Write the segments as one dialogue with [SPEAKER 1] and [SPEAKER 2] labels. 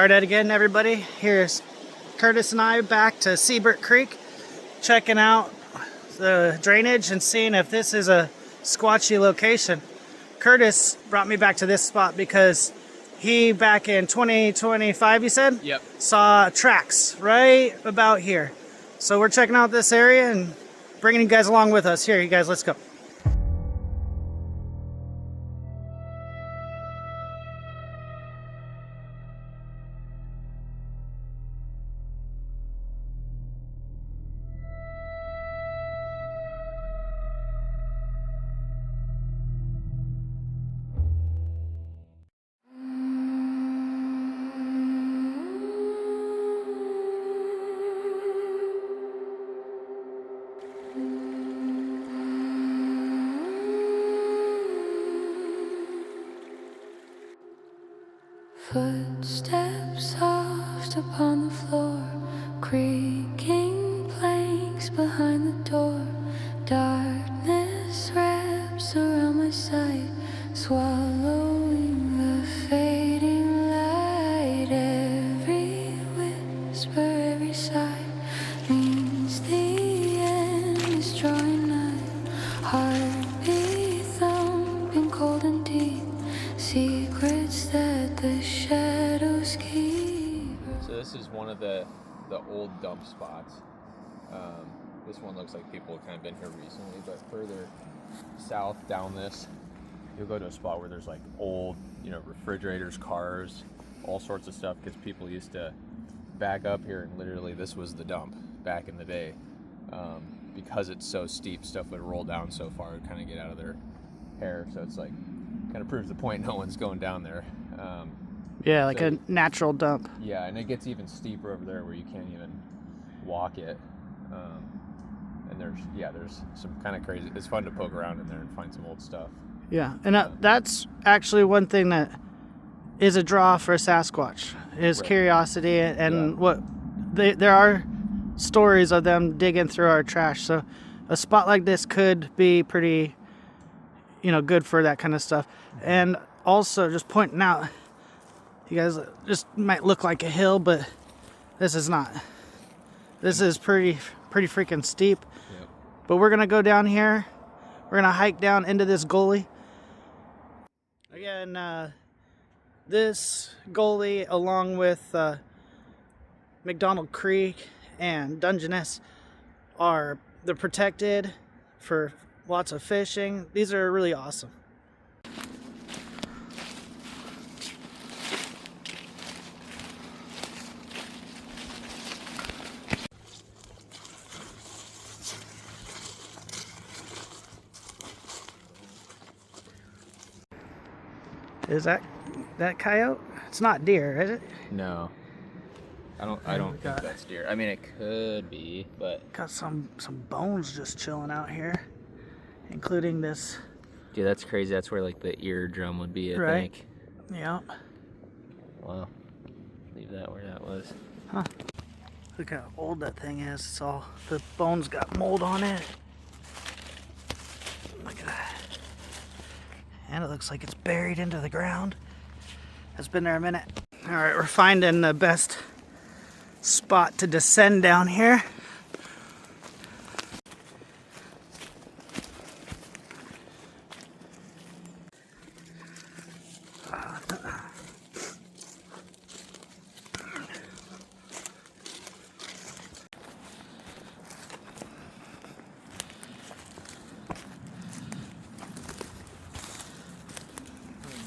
[SPEAKER 1] All right, again, everybody. Here's Curtis and I back to Siebert Creek, checking out the drainage and seeing if this is a squatchy location. Curtis brought me back to this spot because he, back in 2025, you said?
[SPEAKER 2] Yep.
[SPEAKER 1] Saw tracks right about here. So we're checking out this area and bringing you guys along with us. Here, you guys, let's go.
[SPEAKER 3] Footsteps soft upon the floor, creaking planks behind the door. Darkness wraps around my sight, swallowing the fading light. Every whisper, every sigh means the end is drawing nigh. Heartbeat thumping cold and deep, secrets that the shadows keep.
[SPEAKER 2] So this is one of the old dump spots. This one looks like people have kind of been here recently, but further south down this, you'll go to a spot where there's like old, refrigerators, cars, all sorts of stuff, because people used to back up here, and literally this was the dump back in the day. Because it's so steep, stuff would roll down so far to kind of get out of their hair. So it's like, kind of proves the point, no one's going down there.
[SPEAKER 1] Yeah, like
[SPEAKER 2] so,
[SPEAKER 1] a natural dump.
[SPEAKER 2] Yeah, and it gets even steeper over there where you can't even walk it. And there's some kind of crazy. It's fun to poke around in there and find some old stuff.
[SPEAKER 1] Yeah, and that's actually one thing that is a draw for Sasquatch, is
[SPEAKER 2] Right.
[SPEAKER 1] Curiosity, and what there are stories of them digging through our trash. So a spot like this could be pretty, good for that kind of stuff. And also, just pointing out, you guys, just might look like a hill, but this is not. This is pretty freaking steep.
[SPEAKER 2] Yep.
[SPEAKER 1] But we're gonna go down here. We're gonna hike down into this gully. Again, this gully, along with McDonald Creek and Dungeness, they're protected for lots of fishing. These are really awesome. Is that coyote? It's not deer, is it?
[SPEAKER 2] No, I don't think that's deer. I mean, it could be, but
[SPEAKER 1] Got some bones just chilling out here, including this.
[SPEAKER 2] dude, that's crazy. That's where like the eardrum would be, I think.
[SPEAKER 1] Yeah.
[SPEAKER 2] Wow. Leave that where that was.
[SPEAKER 1] Huh. Look how old that thing is. It's all, the bones got mold on it. Look at that. And it looks like it's buried into the ground. It's been there a minute. All right, we're finding the best spot to descend down here.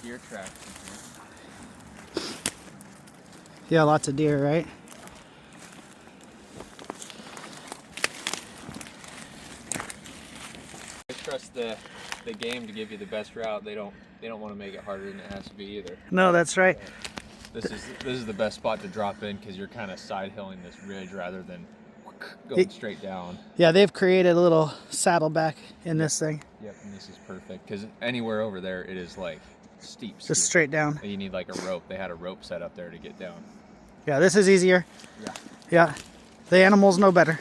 [SPEAKER 2] Deer tracks.
[SPEAKER 1] Yeah, lots of deer, right?
[SPEAKER 2] I trust the game to give you the best route. They don't want to make it harder than it has to be either.
[SPEAKER 1] No, that's right.
[SPEAKER 2] This is the best spot to drop in, because you're kind of side hilling this ridge rather than going straight down.
[SPEAKER 1] Yeah, they've created a little saddleback in this thing.
[SPEAKER 2] Yep, and this is perfect, because anywhere over there it is like steep.
[SPEAKER 1] Just straight down.
[SPEAKER 2] And you need like a rope. They had a rope set up there to get down.
[SPEAKER 1] Yeah, this is easier.
[SPEAKER 2] Yeah.
[SPEAKER 1] Yeah, the animals know better.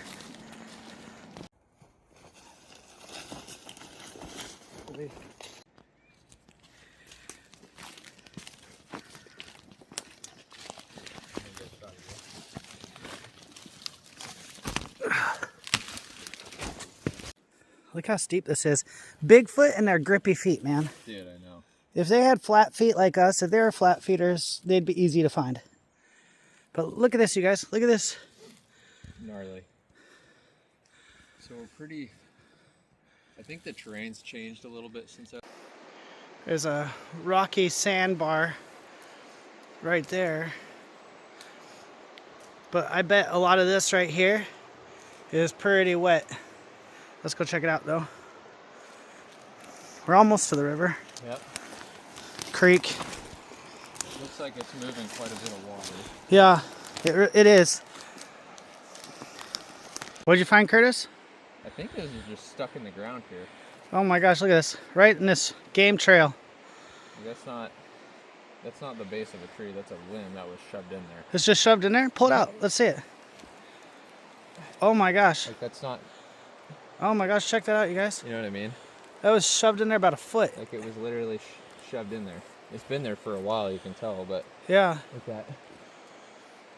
[SPEAKER 1] Look how steep this is. Bigfoot and their grippy feet, man.
[SPEAKER 2] Dude, I know.
[SPEAKER 1] If they had flat feet like us, if they were flat feeders, they'd be easy to find. But look at this, you guys. Look at this.
[SPEAKER 2] Gnarly. So we're pretty... I think the terrain's changed a little bit since I...
[SPEAKER 1] There's a rocky sandbar right there. But I bet a lot of this right here is pretty wet. Let's go check it out though. We're almost to the river.
[SPEAKER 2] Yep.
[SPEAKER 1] Creek.
[SPEAKER 2] Looks like it's moving quite a bit of water.
[SPEAKER 1] Yeah, it is. What'd you find, Curtis?
[SPEAKER 2] I think this is just stuck in the ground here.
[SPEAKER 1] Oh my gosh, look at this. Right in this game trail.
[SPEAKER 2] That's not the base of a tree. That's a limb that was shoved in there.
[SPEAKER 1] It's just shoved in there? Pull it out. Let's see it. Oh my gosh.
[SPEAKER 2] Like that's not...
[SPEAKER 1] Oh my gosh, check that out, you guys.
[SPEAKER 2] You know what I mean?
[SPEAKER 1] That was shoved in there about a foot.
[SPEAKER 2] Like it was literally shoved in there. It's been there for a while, you can tell, but...
[SPEAKER 1] Yeah.
[SPEAKER 2] Look at that.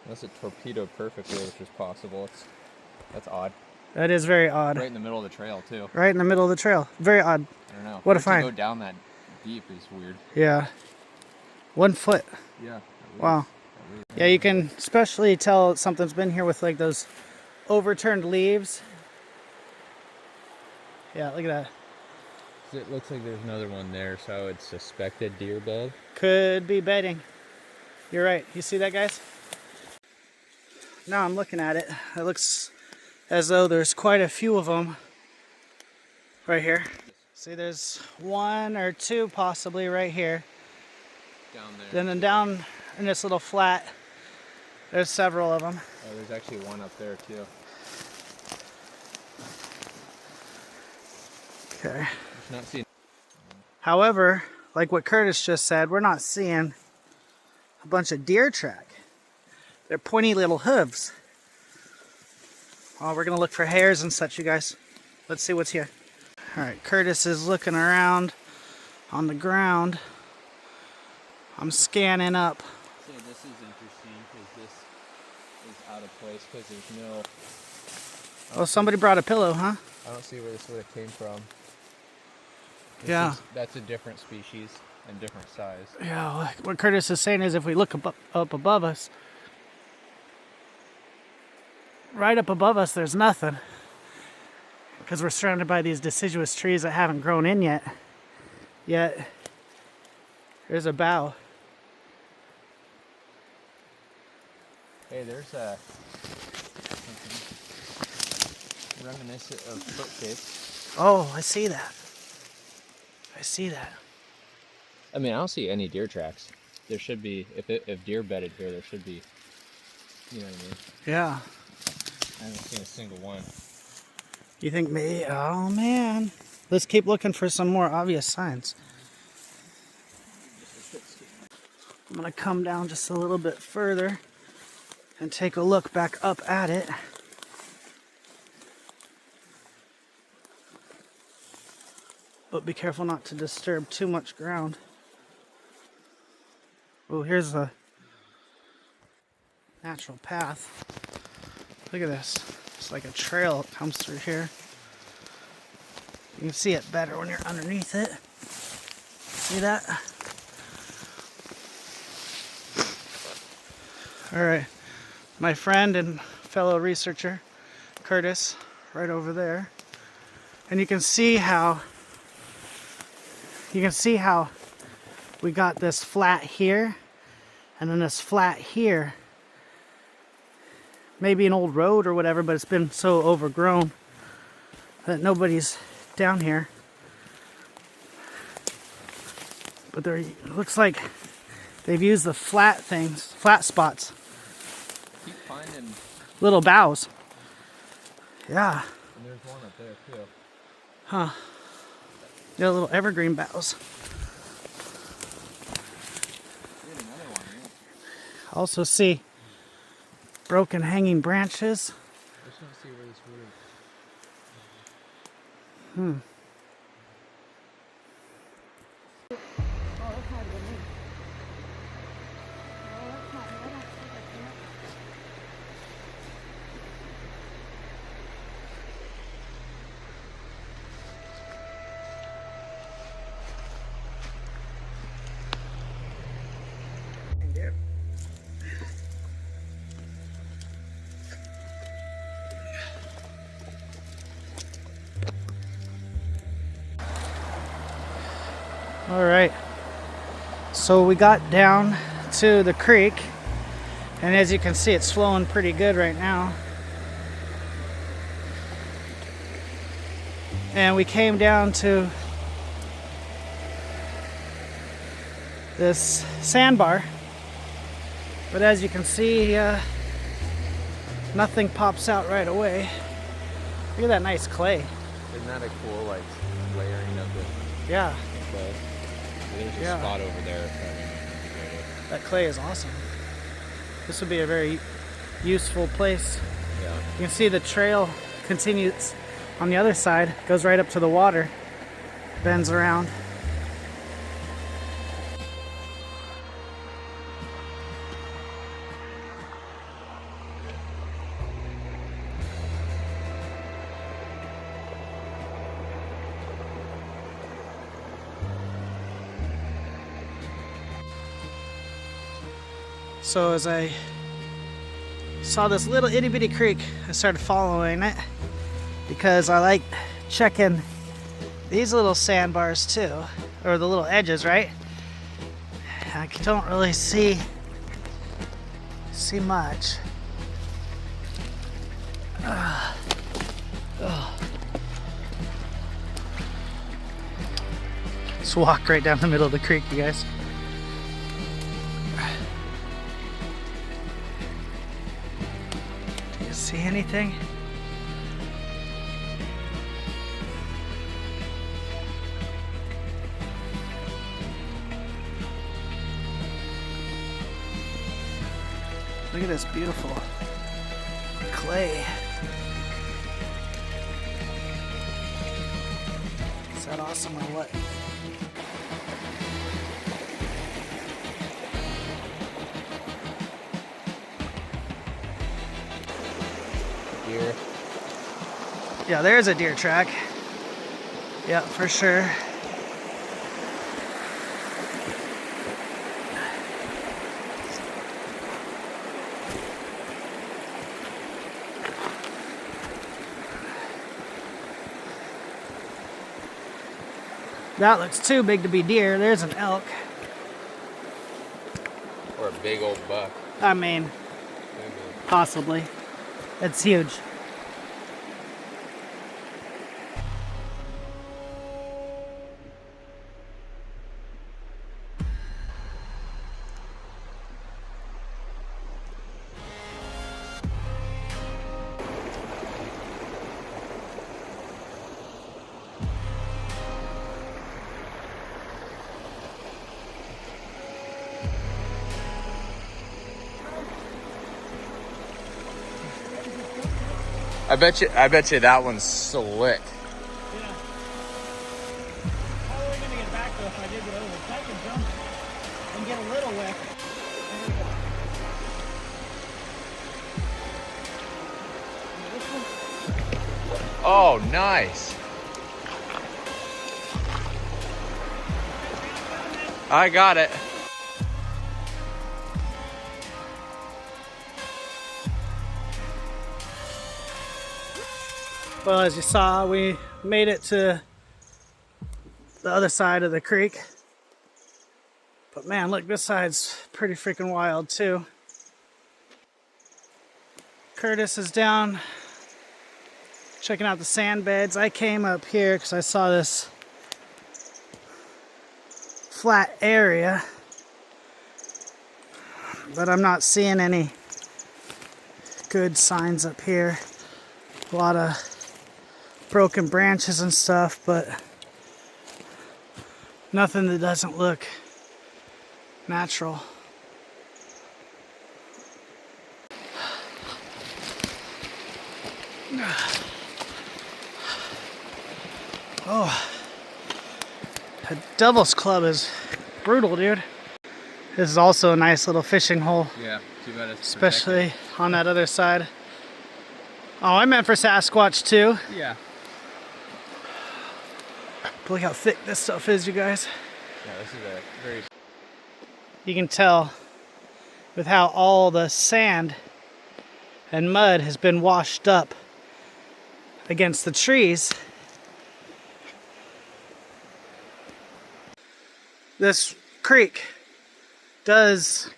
[SPEAKER 2] Unless it torpedoed perfectly, which is possible. That's odd.
[SPEAKER 1] That is very odd.
[SPEAKER 2] Right in the middle of the trail, too.
[SPEAKER 1] Right in the middle of the trail. Very odd.
[SPEAKER 2] I don't know.
[SPEAKER 1] What a
[SPEAKER 2] To
[SPEAKER 1] find.
[SPEAKER 2] go down that deep is weird.
[SPEAKER 1] Yeah. 1 foot.
[SPEAKER 2] Yeah.
[SPEAKER 1] Wow. Yeah, you can especially tell something's been here with like those overturned leaves. Yeah, look at that.
[SPEAKER 2] It looks like there's another one there, so I would suspect a deer bed.
[SPEAKER 1] Could be bedding. You're right. You see that, guys? Now I'm looking at it. It looks as though there's quite a few of them right here. See, there's 1 or 2 possibly right here.
[SPEAKER 2] Down there.
[SPEAKER 1] Then down in this little flat, there's several of them.
[SPEAKER 2] Oh, there's actually one up there, too.
[SPEAKER 1] Okay.
[SPEAKER 2] Just not seeing...
[SPEAKER 1] However, like what Curtis just said, we're not seeing a bunch of deer track. They're pointy little hooves. Oh, we're gonna look for hairs and such, you guys. Let's see what's here. All right, Curtis is looking around on the ground. I'm scanning up.
[SPEAKER 2] So this is interesting because this is out of place because there's no...
[SPEAKER 1] Oh, somebody brought a pillow, huh?
[SPEAKER 2] I don't see where this would have came from.
[SPEAKER 1] Yeah.
[SPEAKER 2] That's a different species and different size.
[SPEAKER 1] Yeah, what Curtis is saying is if we look up above us, right up above us, there's nothing. Because we're surrounded by these deciduous trees that haven't grown in yet. Yet, there's a bough.
[SPEAKER 2] Hey, there's something reminiscent of footprints.
[SPEAKER 1] Oh, I see that. I see that.
[SPEAKER 2] I mean, I don't see any deer tracks. There should be, if deer bedded here, there should be, you know what I mean?
[SPEAKER 1] Yeah.
[SPEAKER 2] I haven't seen a single one.
[SPEAKER 1] You think me? Oh man. Let's keep looking for some more obvious signs. I'm gonna come down just a little bit further and take a look back up at it. But be careful not to disturb too much ground. Oh, here's a natural path. Look at this. It's like a trail that comes through here. You can see it better when you're underneath it. See that? All right. My friend and fellow researcher, Curtis, right over there. And you can see how we got this flat here and then this flat here. Maybe an old road or whatever, but it's been so overgrown that nobody's down here. But there, it looks like they've used the flat spots.
[SPEAKER 2] Keep finding.
[SPEAKER 1] Little boughs. Yeah.
[SPEAKER 2] And there's one up there too.
[SPEAKER 1] Huh. Yeah, little evergreen boughs.
[SPEAKER 2] There's another one here.
[SPEAKER 1] Also see broken hanging branches.
[SPEAKER 2] I just want to see where this would.
[SPEAKER 1] All right. So we got down to the creek, and as you can see, it's flowing pretty good right now. And we came down to this sandbar, but as you can see, nothing pops out right away. Look at that nice clay.
[SPEAKER 2] Isn't that a cool like layering of the
[SPEAKER 1] Yeah,
[SPEAKER 2] clay? There's a
[SPEAKER 1] Yeah.
[SPEAKER 2] spot over there.
[SPEAKER 1] that clay is awesome. This would be a very useful place.
[SPEAKER 2] Yeah.
[SPEAKER 1] You can see the trail continues on the other side, goes right up to the water, bends around. So as I saw this little itty bitty creek, I started following it because I like checking these little sandbars too, or the little edges, right? I don't really see much. Let's walk right down the middle of the creek, you guys. Do you see anything? Look at this beautiful clay. Is that awesome or what?
[SPEAKER 2] Deer.
[SPEAKER 1] Yeah, there's a deer track. Yeah, for sure. That looks too big to be deer. There's an elk.
[SPEAKER 2] Or a big old buck.
[SPEAKER 1] I mean, possibly. It's huge.
[SPEAKER 2] I bet you that one's slick.
[SPEAKER 1] Yeah. How are we gonna get back though if I did get over? If I could jump and get a little wet.
[SPEAKER 2] Oh, nice. I got it.
[SPEAKER 1] Well, as you saw, we made it to the other side of the creek. But man, look, this side's pretty freaking wild too. Curtis is down checking out the sand beds. I came up here because I saw this flat area, but I'm not seeing any good signs up here. A lot of broken branches and stuff, but nothing that doesn't look natural. Oh, a devil's club is brutal, dude. This is also a nice little fishing hole,
[SPEAKER 2] Yeah, too bad it's
[SPEAKER 1] especially on that other side. Oh, I meant for Sasquatch too.
[SPEAKER 2] protected. Yeah.
[SPEAKER 1] But look how thick this stuff is, you guys.
[SPEAKER 2] Yeah, this is a very.
[SPEAKER 1] You can tell with how all the sand and mud has been washed up against the trees. this creek does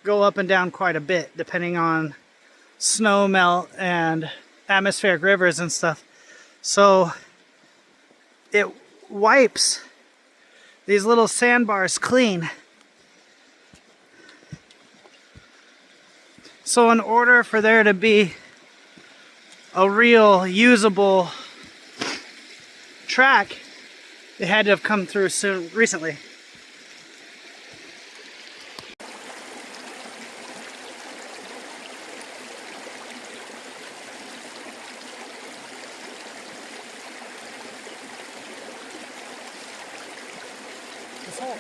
[SPEAKER 1] go up and down quite a bit depending on snow melt and atmospheric rivers and stuff. So it wipes these little sandbars clean. So in order for there to be a real usable track, it had to have come through recently. This whole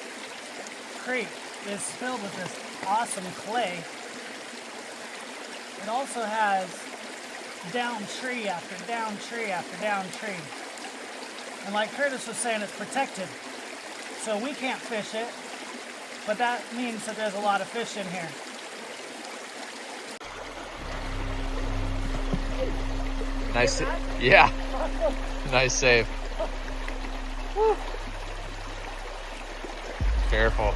[SPEAKER 1] creek is filled with this awesome clay. It also has down tree after down tree after down tree. And like Curtis was saying, it's protected. So we can't fish it, but that means that there's a lot of fish in here.
[SPEAKER 2] Nice, yeah, nice save.
[SPEAKER 1] Woo.
[SPEAKER 2] Careful.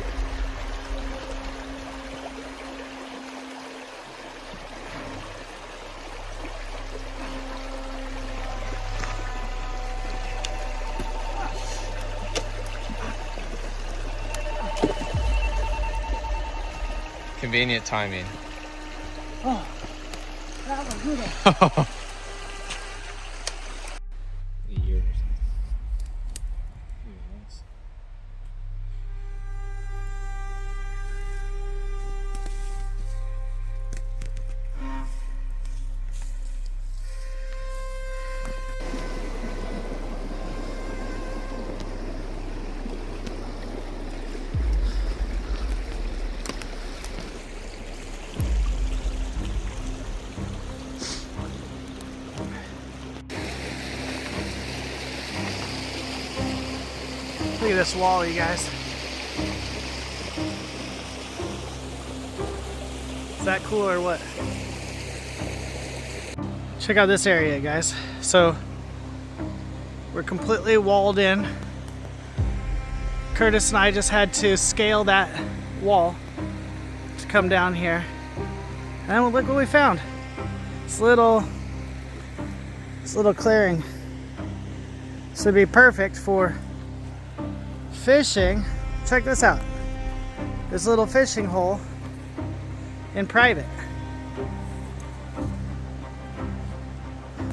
[SPEAKER 2] Convenient timing.
[SPEAKER 1] Oh, that was good.
[SPEAKER 2] Years.
[SPEAKER 1] Look at this wall, you guys. Is that cool or what? Check out this area, guys. So we're completely walled in. Curtis and I just had to scale that wall to come down here. And look what we found. This little clearing. This would be perfect for fishing. Check this out. This little fishing hole in private.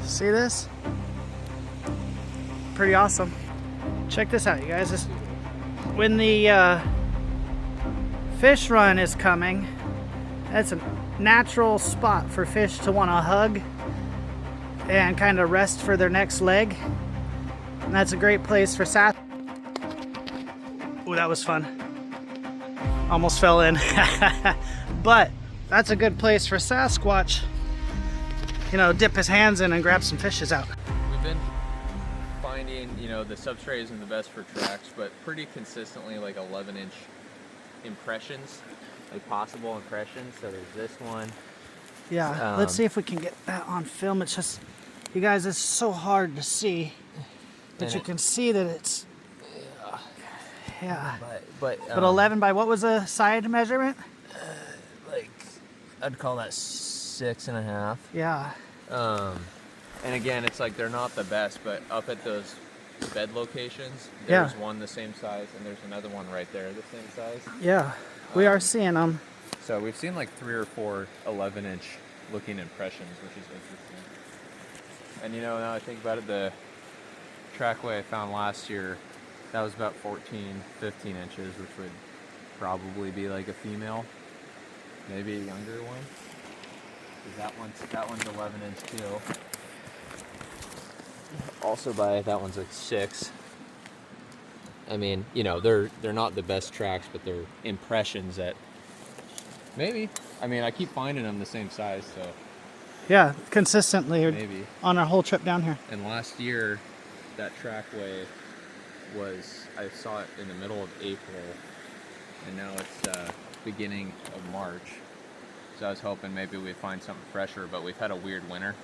[SPEAKER 1] See this? Pretty awesome. Check this out, you guys. When the fish run is coming, that's a natural spot for fish to want to hug and kind of rest for their next leg. And that's a great place for Sasquatch. Oh, that was fun. Almost fell in. But that's a good place for Sasquatch, you know, dip his hands in and grab some fishes out.
[SPEAKER 2] We've been finding, you know, the substrate isn't the best for tracks, but pretty consistently like 11-inch impressions, like possible impressions. So there's this one.
[SPEAKER 1] Yeah, let's see if we can get that on film. It's just, you guys, it's so hard to see, but you can see that it's, yeah.
[SPEAKER 2] But
[SPEAKER 1] 11 by what was the side measurement?
[SPEAKER 2] like, I'd call that 6.5.
[SPEAKER 1] Yeah.
[SPEAKER 2] And again, it's like they're not the best, but up at those bed locations,
[SPEAKER 1] Yeah.
[SPEAKER 2] there's one the same size, and there's another one right there the same size.
[SPEAKER 1] Yeah, we are seeing them.
[SPEAKER 2] So we've seen like 3 or 4 11-inch looking impressions, which is interesting. And you know, now I think about it, the trackway I found last year, that was about 14, 15 inches, which would probably be like a female, maybe a younger one. Because that one's 11-inch too. Also that one's like 6. I mean, you know, they're not the best tracks, but they're impressions that maybe. I mean, I keep finding them the same size, so
[SPEAKER 1] Yeah, consistently
[SPEAKER 2] maybe.
[SPEAKER 1] on our whole trip down here.
[SPEAKER 2] And last year, that trackway was, I saw it in the middle of April, and now it's beginning of March. So I was hoping maybe we'd find something fresher, but we've had a weird winter.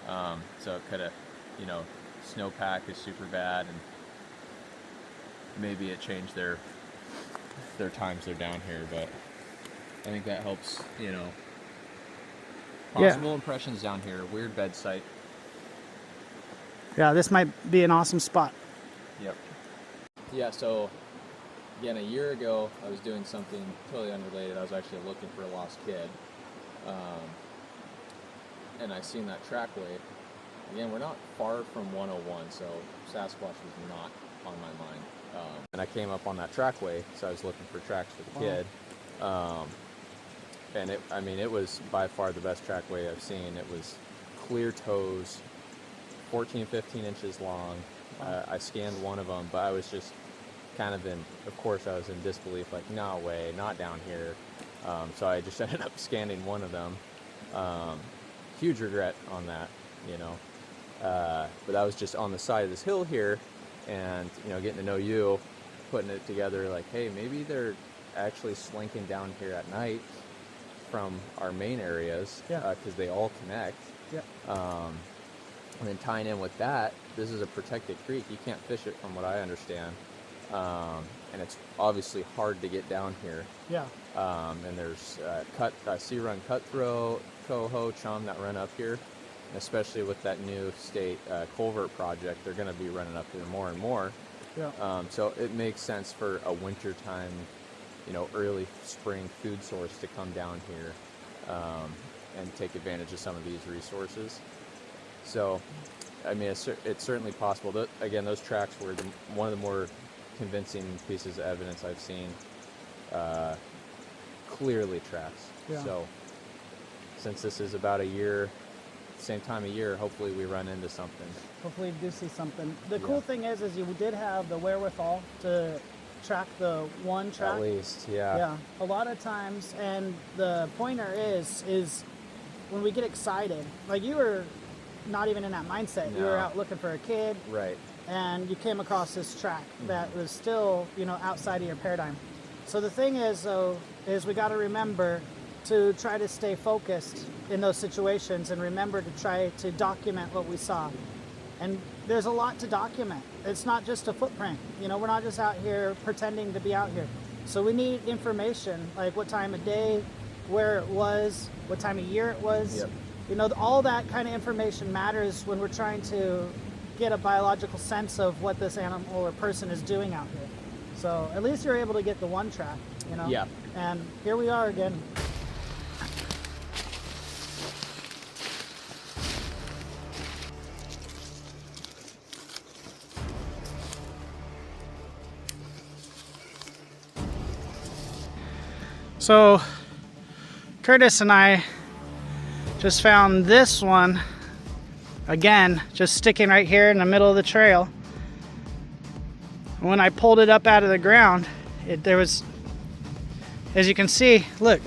[SPEAKER 2] So it could have, you know, snowpack is super bad, and maybe it changed their there are times they're down here, but I think that helps, you know. Possible impressions down here. Weird bed site.
[SPEAKER 1] Yeah, this might be an awesome spot.
[SPEAKER 2] Yep. Yeah, so again, a year ago, I was doing something totally unrelated. I was actually looking for a lost kid. And I seen that trackway. Again, we're not far from 101, so Sasquatch was not on my mind. And I came up on that trackway, so I was looking for tracks for the kid. And it was by far the best trackway I've seen. It was clear toes, 14, 15 inches long. I scanned one of them, but I was just kind of of course I was in disbelief, like, no way, not down here. So I just ended up scanning one of them. Huge regret on that, you know. But I was just on the side of this hill here, and, you know, getting to know you, putting it together, like, hey, maybe they're actually slinking down here at night from our main areas, because they all connect. And then tying in with that, this is a protected creek. You can't fish it from what I understand. And it's obviously hard to get down here. And there's sea run cutthroat, coho, chum that run up here. And especially with that new state culvert project, they're going to be running up here more and more. So it makes sense for a wintertime, you know, early spring food source to come down here and take advantage of some of these resources. So, I mean, it's certainly possible. Again, those tracks were one of the more convincing pieces of evidence I've seen. Clearly tracks. So, since this is about a year, same time of year, hopefully we run into something.
[SPEAKER 1] Hopefully you do see something. The cool thing is you did have the wherewithal to track the one track.
[SPEAKER 2] At least,
[SPEAKER 1] Yeah, a lot of times, and the pointer is when we get excited, like you were not even in that mindset.
[SPEAKER 2] No.
[SPEAKER 1] You were out looking for a kid.
[SPEAKER 2] Right.
[SPEAKER 1] And you came across this track that was still, you know, outside of your paradigm. So the thing is, though, is we got to remember to try to stay focused in those situations and remember to try to document what we saw. And there's a lot to document. It's not just a footprint. You know, we're not just out here pretending to be out here. So we need information, like what time of day, where it was, what time of year it was. You know, all that kind of information matters when we're trying to get a biological sense of what this animal or person is doing out here. So at least you're able to get the one track, you know? And here we are again. So Curtis and I just found this one again, just sticking right here in the middle of the trail. When I pulled it up out of the ground, there was, as you can see, look,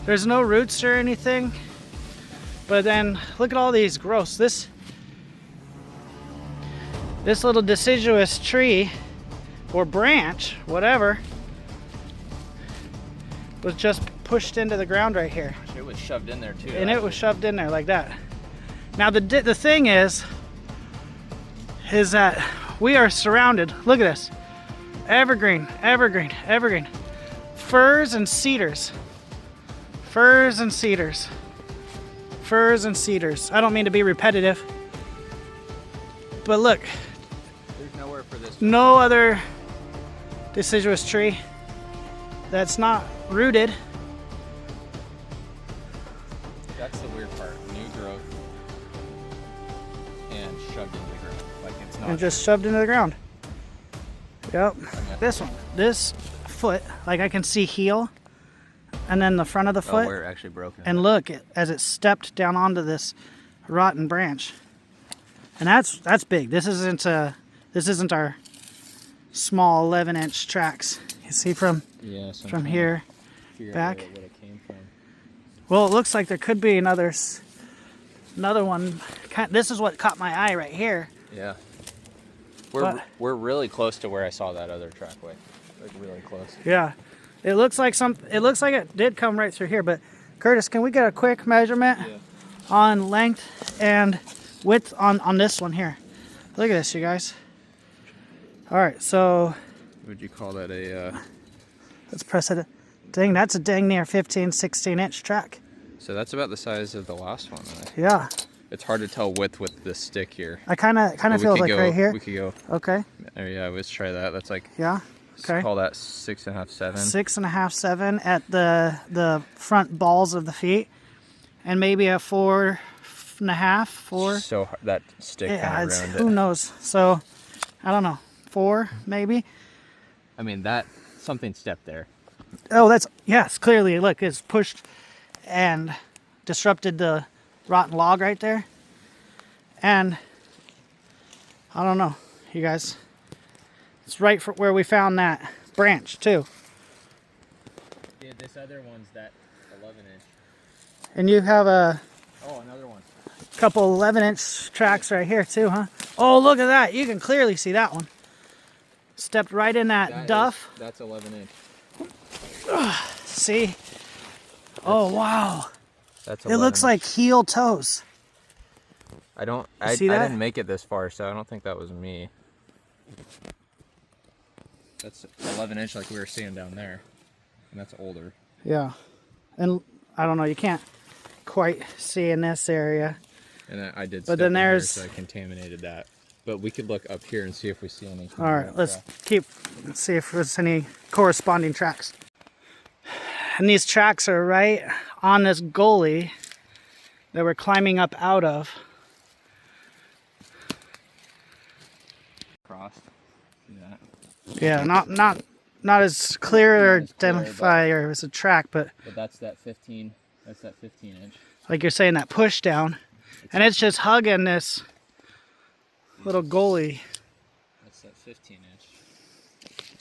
[SPEAKER 1] there's no roots or anything, but then look at all these growths. This little deciduous tree or branch, whatever, was just pushed into the ground right here.
[SPEAKER 2] It was shoved in there too.
[SPEAKER 1] And it was shoved in there like that. Now the thing is that we are surrounded, look at this, evergreen, evergreen, evergreen, firs and cedars, firs and cedars, firs and cedars. I don't mean to be repetitive, but look,
[SPEAKER 2] there's nowhere for this.
[SPEAKER 1] No other deciduous tree that's not rooted.
[SPEAKER 2] That's the weird part. New growth and shoved into the ground. Like it's not.
[SPEAKER 1] And just shoved into the ground. Yep. This one, this foot, like I can see heel, and then the front of the foot.
[SPEAKER 2] Where it actually broken.
[SPEAKER 1] And look, as it stepped down onto this rotten branch. And that's big. This isn't our small 11-inch tracks. You see from here back.
[SPEAKER 2] Where it came from.
[SPEAKER 1] Well, it looks like there could be another one. This is what caught my eye right here.
[SPEAKER 2] Yeah. We're really close to where I saw that other trackway. Like really close.
[SPEAKER 1] Yeah. It looks like it did come right through here, but Curtis, can we get a quick measurement on length and width on this one here? Look at this, you guys. All right, so
[SPEAKER 2] would you call that, a...
[SPEAKER 1] Let's press it. Dang, that's a dang near 15, 16-inch track.
[SPEAKER 2] So that's about the size of the last one.
[SPEAKER 1] Yeah.
[SPEAKER 2] It's hard to tell width with this stick here.
[SPEAKER 1] I kind of feel like right here.
[SPEAKER 2] We could go.
[SPEAKER 1] Okay.
[SPEAKER 2] Oh yeah, let's try that. That's like...
[SPEAKER 1] Yeah. Okay.
[SPEAKER 2] Let's call that 6.5, 7.
[SPEAKER 1] 6.5, 7 at the front balls of the feet, and maybe a 4.5, 4.
[SPEAKER 2] So that stick kind of around
[SPEAKER 1] who knows? So I don't know, 4 maybe.
[SPEAKER 2] I mean, that something stepped there.
[SPEAKER 1] Oh, that's yes. Clearly, look, it's pushed and disrupted the rotten log right there, and I don't know, you guys. It's right for where we found that branch too.
[SPEAKER 2] Yeah, this other one's that 11-inch.
[SPEAKER 1] And you have a
[SPEAKER 2] Another one.
[SPEAKER 1] couple 11-inch tracks right here too, huh? Oh, look at that. You can clearly see that one. Stepped right in that duff.
[SPEAKER 2] That's 11-inch.
[SPEAKER 1] See? Oh, wow.
[SPEAKER 2] That's
[SPEAKER 1] It looks like heel toes.
[SPEAKER 2] I
[SPEAKER 1] see that?
[SPEAKER 2] didn't make it this far, so I don't think that was me. That's 11-inch like we were seeing down there. And that's older.
[SPEAKER 1] Yeah. And I don't know, you can't quite see in this area.
[SPEAKER 2] And I did
[SPEAKER 1] But
[SPEAKER 2] step
[SPEAKER 1] then
[SPEAKER 2] in here,
[SPEAKER 1] there's...
[SPEAKER 2] so I contaminated that. But we could look up here and see if we see any.
[SPEAKER 1] All right, let's see if there's any corresponding tracks. And these tracks are right on this gully that we're climbing up out of.
[SPEAKER 2] Crossed. See that?
[SPEAKER 1] Yeah, not as clear or
[SPEAKER 2] Not as clear,
[SPEAKER 1] identify or as a track, but
[SPEAKER 2] that's that 15. That's that 15-inch.
[SPEAKER 1] like you're saying, that push down, and it's just hugging this little gully.
[SPEAKER 2] That's that 15-inch.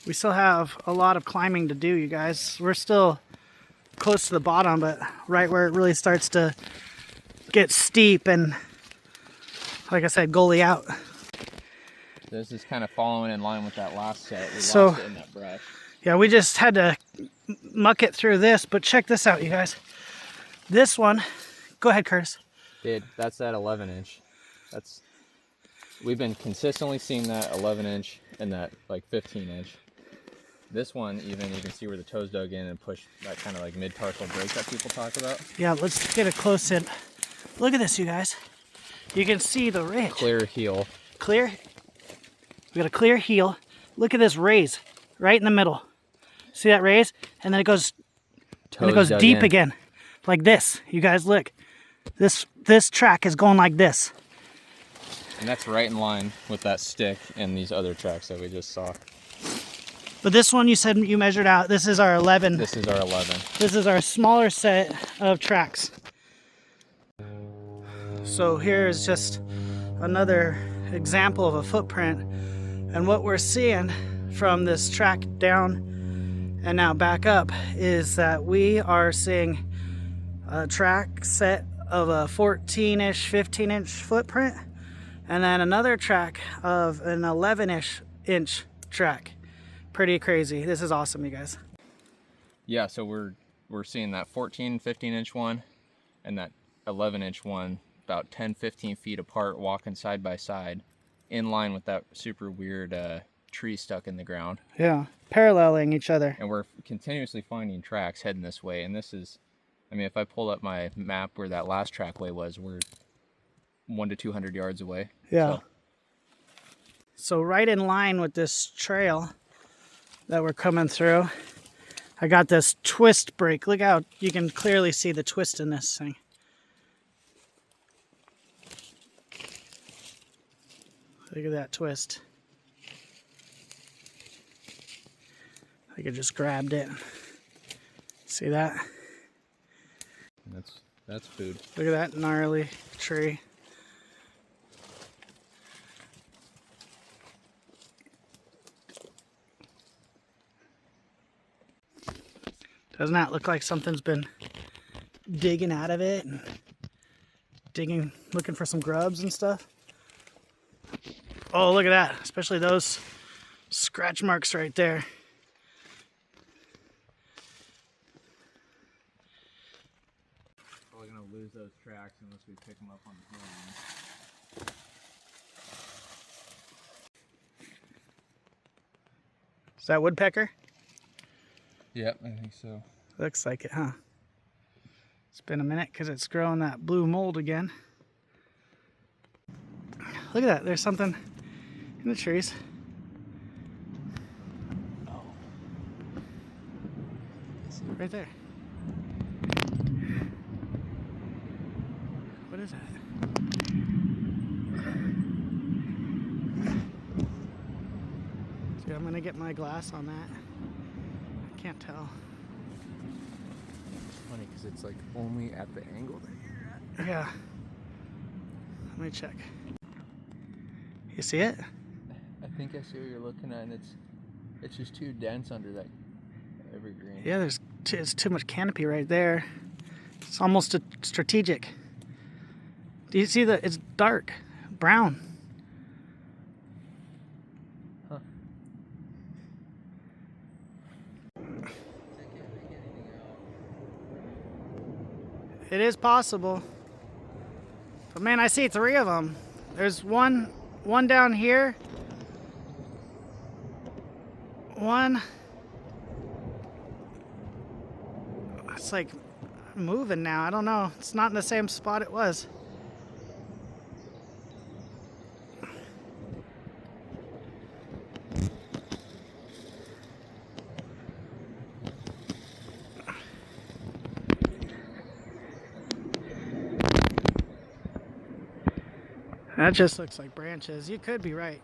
[SPEAKER 1] We still have a lot of climbing to do, you guys. We're still close to the bottom, but right where it really starts to get steep and, like I said, gully out.
[SPEAKER 2] This is kind of following in line with that last set. We
[SPEAKER 1] So-
[SPEAKER 2] lost it in that brush.
[SPEAKER 1] Yeah, we just had to muck it through this, but check this out, you guys. This one, go ahead, Curtis.
[SPEAKER 2] Dude, that's that 11-inch. We've been consistently seeing that 11-inch and that like 15-inch. This one, even you can see where the toes dug in and pushed that kind of like mid-tarsal break that people talk about.
[SPEAKER 1] Yeah, let's get a close in. Look at this, you guys. You can see the ridge.
[SPEAKER 2] Clear heel.
[SPEAKER 1] Clear. We got a clear heel. Look at this raise right in the middle. See that raise? And then it goes,
[SPEAKER 2] Toes
[SPEAKER 1] deep
[SPEAKER 2] in.
[SPEAKER 1] again, like this. You guys look. This track is going like this.
[SPEAKER 2] And that's right in line with that stick and these other tracks that we just saw.
[SPEAKER 1] But this one you said you measured out. This is our 11.
[SPEAKER 2] This is our 11.
[SPEAKER 1] This is our smaller set of tracks. So here is just another example of a footprint. And what we're seeing from this track down and now back up is that we are seeing a track set of a 14-ish, 15-inch footprint, and then another track of an 11-ish inch track. Pretty crazy. This is awesome, you guys.
[SPEAKER 2] Yeah, so we're seeing that 14, 15-inch one and that 11-inch one about 10, 15 feet apart, walking side by side, in line with that super weird tree stuck in the ground.
[SPEAKER 1] Yeah, paralleling each other.
[SPEAKER 2] And we're continuously finding tracks heading this way. And this is, I mean, if I pull up my map where that last trackway was, we're 100 to 200 yards away.
[SPEAKER 1] Yeah. So right in line with this trail that we're coming through, I got this twist break. Look out, you can clearly see the twist in this thing. Look at that twist. I could just grabbed it. See that?
[SPEAKER 2] That's food.
[SPEAKER 1] Look at that gnarly tree. Doesn't that look like something's been digging out of it and digging, looking for some grubs and stuff? Oh, look at that, especially those scratch marks right there.
[SPEAKER 2] Probably gonna lose those tracks unless we pick them up on the hill.
[SPEAKER 1] that woodpecker?
[SPEAKER 2] Yep, I think so.
[SPEAKER 1] Looks like it, huh? It's been a minute because it's growing that blue mold again. Look at that, there's something in the trees. Oh. Right there. What is that? Dude, I'm gonna get my glass on that. I can't tell.
[SPEAKER 2] It's funny because it's like only at the angle that you're at.
[SPEAKER 1] Yeah. Let me check. You see it?
[SPEAKER 2] I think I see what you're looking at, and it's just too dense under that evergreen.
[SPEAKER 1] Yeah, it's too much canopy right there. It's almost strategic. Do you see that? It's dark, brown.
[SPEAKER 2] Huh.
[SPEAKER 1] It is possible. But man, I see 3 of them. There's one down here. One. It's like moving now. I don't know. It's not in the same spot it was. That just looks like branches. You could be right.